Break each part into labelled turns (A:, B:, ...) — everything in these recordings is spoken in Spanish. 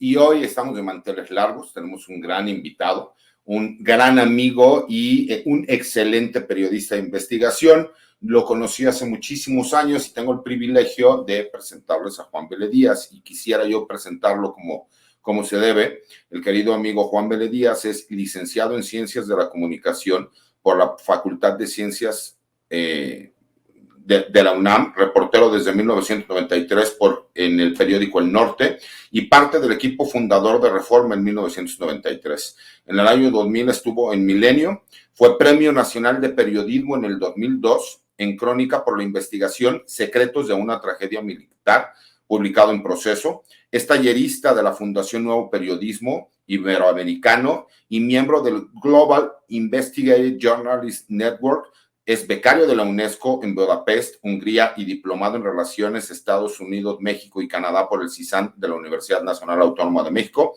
A: y hoy estamos de manteles largos. Tenemos un gran invitado, un gran amigo y un excelente periodista de investigación. Lo conocí hace muchísimos años y tengo el privilegio de presentarles a Juan Vélez Díaz, y quisiera yo presentarlo como se debe. El querido amigo Juan Vélez Díaz es licenciado en Ciencias de la Comunicación por la Facultad de Ciencias de la UNAM, reportero desde 1993 en el periódico El Norte y parte del equipo fundador de Reforma en 1993. En el año 2000 estuvo en Milenio, fue Premio Nacional de Periodismo en el 2002 en Crónica por la investigación Secretos de una tragedia militar, publicado en Proceso. Es tallerista de la Fundación Nuevo Periodismo Iberoamericano y miembro del Global Investigative Journalist Network. Es becario de la UNESCO en Budapest, Hungría, y diplomado en Relaciones Estados Unidos, México y Canadá por el CISAN de la Universidad Nacional Autónoma de México.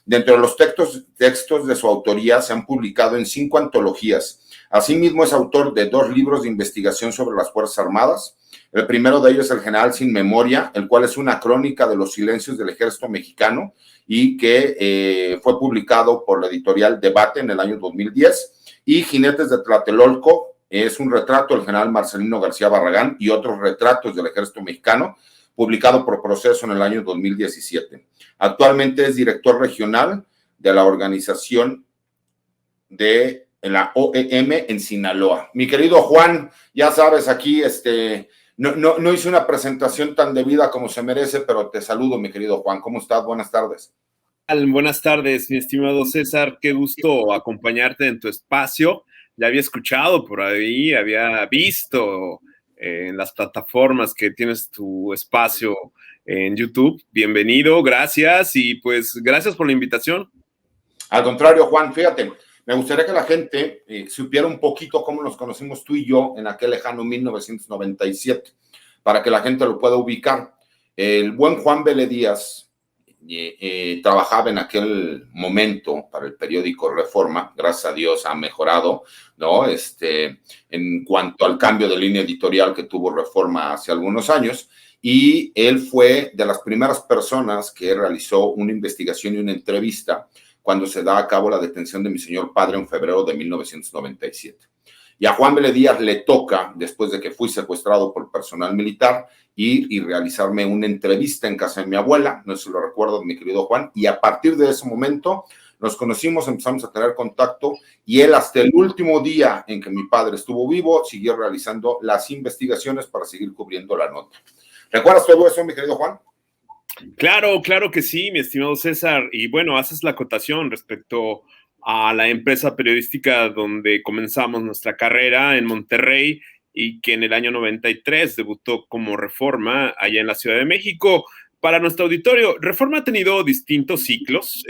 A: Dentro de los textos de su autoría se han publicado en 5 antologías. Asimismo, es autor de 2 libros de investigación sobre las Fuerzas Armadas. El primero de ellos es El General sin Memoria, el cual es una crónica de los silencios del Ejército Mexicano y que fue publicado por la editorial Debate en el año 2010. Y Jinetes de Tlatelolco es un retrato del general Marcelino García Barragán y otros retratos del Ejército Mexicano, publicado por Proceso en el año 2017. Actualmente es director regional de la organización de la OEM en Sinaloa. Mi querido Juan, ya sabes, aquí no hice una presentación tan debida como se merece, pero te saludo, mi querido Juan. ¿Cómo estás? Buenas tardes.
B: Buenas tardes, mi estimado César. Qué gusto acompañarte en tu espacio. Ya había escuchado por ahí, había visto en las plataformas que tienes tu espacio en YouTube. Bienvenido, gracias, y pues gracias por la invitación.
A: Al contrario, Juan, fíjate, me gustaría que la gente supiera un poquito cómo nos conocimos tú y yo en aquel lejano 1997, para que la gente lo pueda ubicar. El buen Juan Vélez Díaz trabajaba en aquel momento para el periódico Reforma. Gracias a Dios ha mejorado, ¿no? En cuanto al cambio de línea editorial que tuvo Reforma hace algunos años, y él fue de las primeras personas que realizó una investigación y una entrevista cuando se da a cabo la detención de mi señor padre en febrero de 1997. Y a Juan Vélez Díaz le toca, después de que fui secuestrado por personal militar, ir y realizarme una entrevista en casa de mi abuela, no sé si lo recuerdo, mi querido Juan, y a partir de ese momento nos conocimos, empezamos a tener contacto, y él hasta el último día en que mi padre estuvo vivo, siguió realizando las investigaciones para seguir cubriendo la nota. ¿Recuerdas todo eso, mi querido Juan?
B: Claro que sí, mi estimado César, y bueno, haces la acotación respecto a la empresa periodística donde comenzamos nuestra carrera en Monterrey y que en el año 93 debutó como Reforma allá en la Ciudad de México. Para nuestro auditorio, Reforma ha tenido distintos ciclos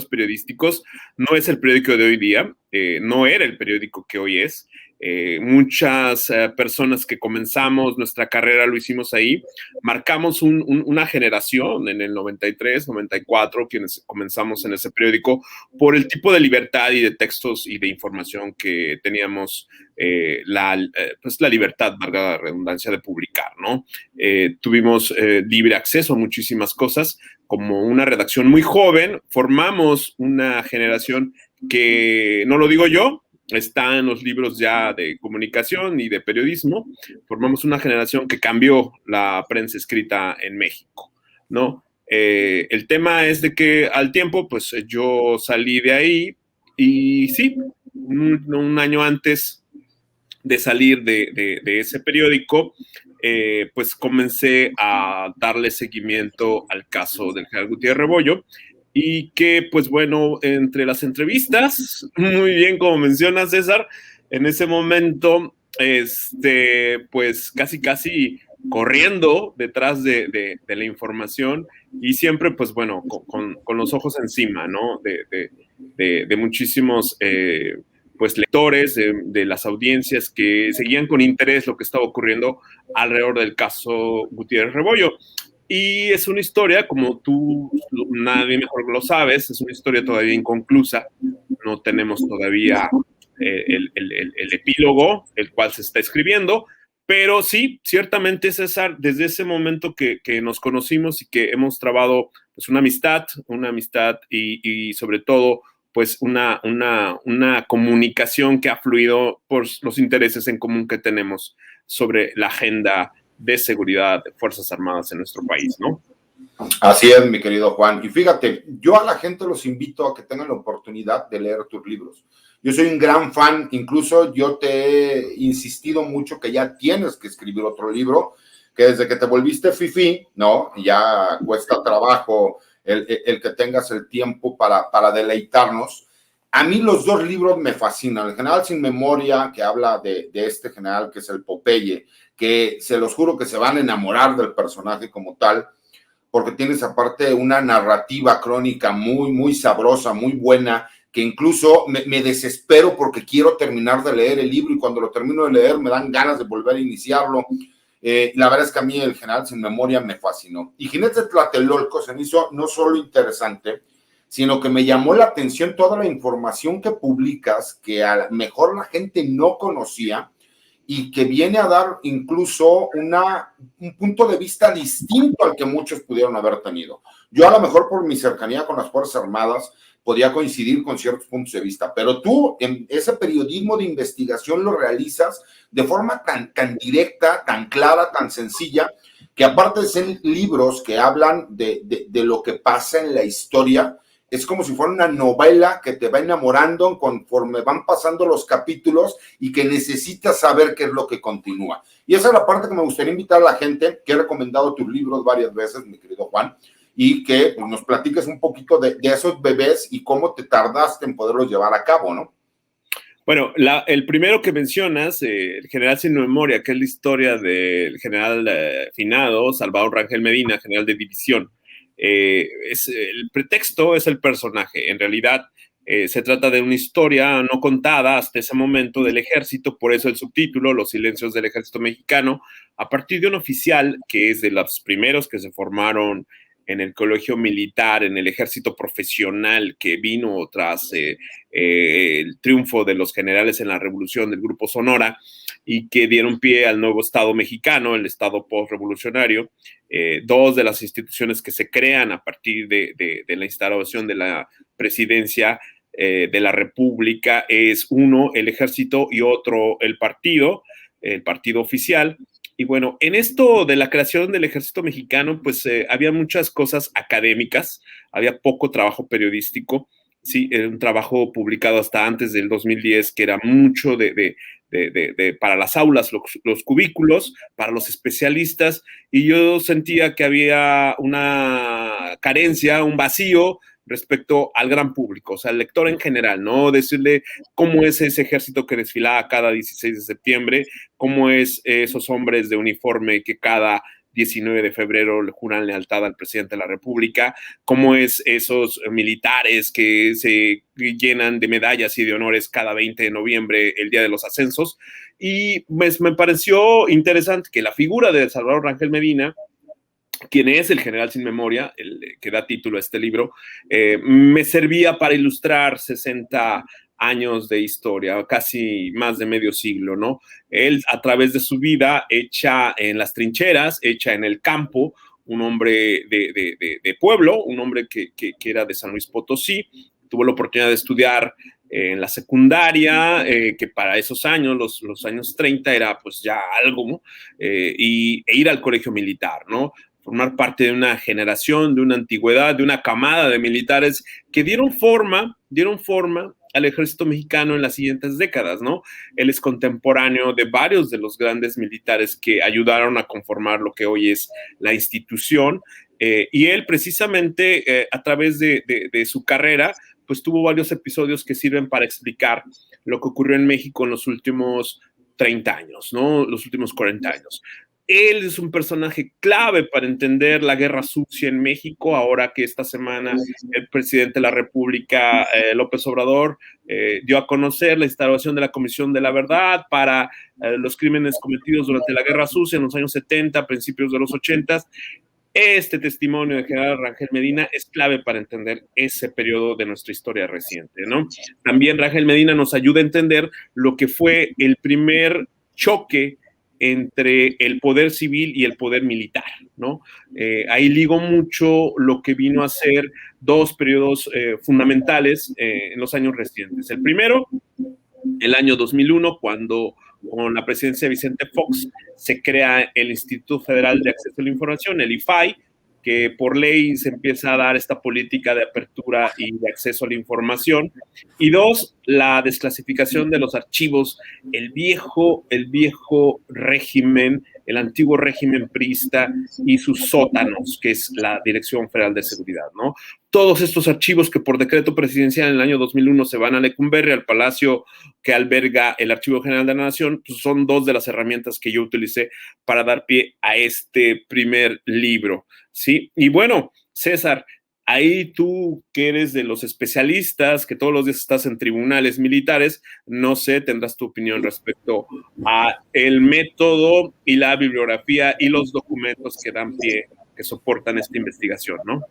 B: periodísticos. No es el periódico de hoy día, no era el periódico que hoy es. Muchas personas que comenzamos nuestra carrera lo hicimos ahí, marcamos una generación en el 93, 94, quienes comenzamos en ese periódico, por el tipo de libertad y de textos y de información que teníamos, la libertad, valga la redundancia, de publicar, ¿no? Tuvimos libre acceso a muchísimas cosas. Como una redacción muy joven, formamos una generación que, no lo digo yo, está en los libros ya de comunicación y de periodismo. Formamos una generación que cambió la prensa escrita en México, ¿no? El tema es de que al tiempo, pues yo salí de ahí y sí, un año antes de salir de ese periódico, pues comencé a darle seguimiento al caso del general Gutiérrez Rebollo, y que, pues bueno, entre las entrevistas, muy bien como menciona César, en ese momento, pues casi corriendo detrás de la información, y siempre, pues bueno, con los ojos encima, ¿no? De muchísimos pues lectores, de las audiencias que seguían con interés lo que estaba ocurriendo alrededor del caso Gutiérrez Rebollo. Y es una historia, como tú, nadie mejor lo sabes, es una historia todavía inconclusa. No tenemos todavía el epílogo, el cual se está escribiendo, Pero sí, ciertamente, César, desde ese momento que nos conocimos y que hemos trabado pues, una amistad y sobre todo pues una comunicación que ha fluido por los intereses en común que tenemos sobre la agenda de seguridad de Fuerzas Armadas en nuestro país, ¿no?
A: Así es, mi querido Juan. Y fíjate, yo a la gente los invito a que tengan la oportunidad de leer tus libros. Yo soy un gran fan, incluso yo te he insistido mucho que ya tienes que escribir otro libro, que desde que te volviste fifí, ¿no? Ya cuesta trabajo el que tengas el tiempo para deleitarnos. A mí los dos libros me fascinan. El General sin Memoria, que habla de este general que es el Popeye, que se los juro que se van a enamorar del personaje como tal, porque tienes aparte una narrativa crónica muy, muy sabrosa, muy buena, que incluso me desespero porque quiero terminar de leer el libro y cuando lo termino de leer me dan ganas de volver a iniciarlo. La verdad es que a mí el General sin Memoria me fascinó. Y Jinetes de Tlatelolco se me hizo no solo interesante, sino que me llamó la atención toda la información que publicas, que a lo mejor la gente no conocía, y que viene a dar incluso un punto de vista distinto al que muchos pudieron haber tenido. Yo a lo mejor por mi cercanía con las Fuerzas Armadas podía coincidir con ciertos puntos de vista, pero tú en ese periodismo de investigación lo realizas de forma tan directa, tan clara, tan sencilla, que aparte de ser libros que hablan de lo que pasa en la historia, es como si fuera una novela que te va enamorando conforme van pasando los capítulos y que necesitas saber qué es lo que continúa. Y esa es la parte que me gustaría invitar a la gente, que he recomendado tus libros varias veces, mi querido Juan, y que pues, nos platiques un poquito de esos bebés y cómo te tardaste en poderlos llevar a cabo, ¿no?
B: Bueno, el primero que mencionas, el General sin Memoria, que es la historia del general finado, Salvador Rangel Medina, general de división. El pretexto es el personaje. En realidad, se trata de una historia no contada hasta ese momento del ejército, por eso el subtítulo, Los silencios del ejército mexicano, a partir de un oficial que es de los primeros que se formaron en el colegio militar, en el ejército profesional que vino tras el triunfo de los generales en la revolución del Grupo Sonora y que dieron pie al nuevo Estado mexicano, el Estado postrevolucionario. Dos de las instituciones que se crean a partir de la instalación de la presidencia de la República es uno, el ejército, y otro, el partido oficial. Y bueno, en esto de la creación del ejército mexicano, pues había muchas cosas académicas, había poco trabajo periodístico, sí, era un trabajo publicado hasta antes del 2010, que era mucho para las aulas, los cubículos, para los especialistas, y yo sentía que había una carencia, un vacío respecto al gran público, o sea, al lector en general, ¿no? Decirle cómo es ese ejército que desfilaba cada 16 de septiembre, cómo es esos hombres de uniforme que cada 19 de febrero le juran lealtad al presidente de la República, cómo es esos militares que se llenan de medallas y de honores cada 20 de noviembre, el día de los ascensos. Y pues, me pareció interesante que la figura de Salvador Rangel Medina, quien es el General sin Memoria, el que da título a este libro, me servía para ilustrar 60 años de historia, casi más de medio siglo, ¿no? Él, a través de su vida, hecha en las trincheras, hecha en el campo, un hombre de pueblo, un hombre que era de San Luis Potosí, tuvo la oportunidad de estudiar en la secundaria, que para esos años, los años 30, era pues ya algo, ¿no? E ir al colegio militar, ¿no? Formar parte de una generación, de una antigüedad, de una camada de militares que dieron forma al ejército mexicano en las siguientes décadas, ¿no? Él es contemporáneo de varios de los grandes militares que ayudaron a conformar lo que hoy es la institución, y él precisamente a través de su carrera, pues tuvo varios episodios que sirven para explicar lo que ocurrió en México en los últimos 30 años, ¿no? Los últimos 40 años. Él es un personaje clave para entender la guerra sucia en México, ahora que esta semana el presidente de la República, López Obrador, dio a conocer la instalación de la Comisión de la Verdad para los crímenes cometidos durante la guerra sucia en los años 70, principios de los 80. Este testimonio de General Rangel Medina es clave para entender ese periodo de nuestra historia reciente, ¿no? También Rangel Medina nos ayuda a entender lo que fue el primer choque entre el poder civil y el poder militar, ¿no? Ahí ligo mucho lo que vino a ser dos periodos fundamentales en los años recientes. El primero, el año 2001, cuando con la presidencia de Vicente Fox se crea el Instituto Federal de Acceso a la Información, el IFAI, que por ley se empieza a dar esta política de apertura y de acceso a la información. Y dos, la desclasificación de los archivos, el viejo régimen, el antiguo régimen priista y sus sótanos, que es la Dirección Federal de Seguridad, ¿no? Todos estos archivos que por decreto presidencial en el año 2001 se van a Lecumberri, al palacio que alberga el Archivo General de la Nación, pues son dos de las herramientas que yo utilicé para dar pie a este primer libro, ¿sí? Y bueno, César, ahí tú que eres de los especialistas, que todos los días estás en tribunales militares, no sé, tendrás tu opinión respecto a el método y la bibliografía y los documentos que dan pie, que soportan esta investigación, ¿no?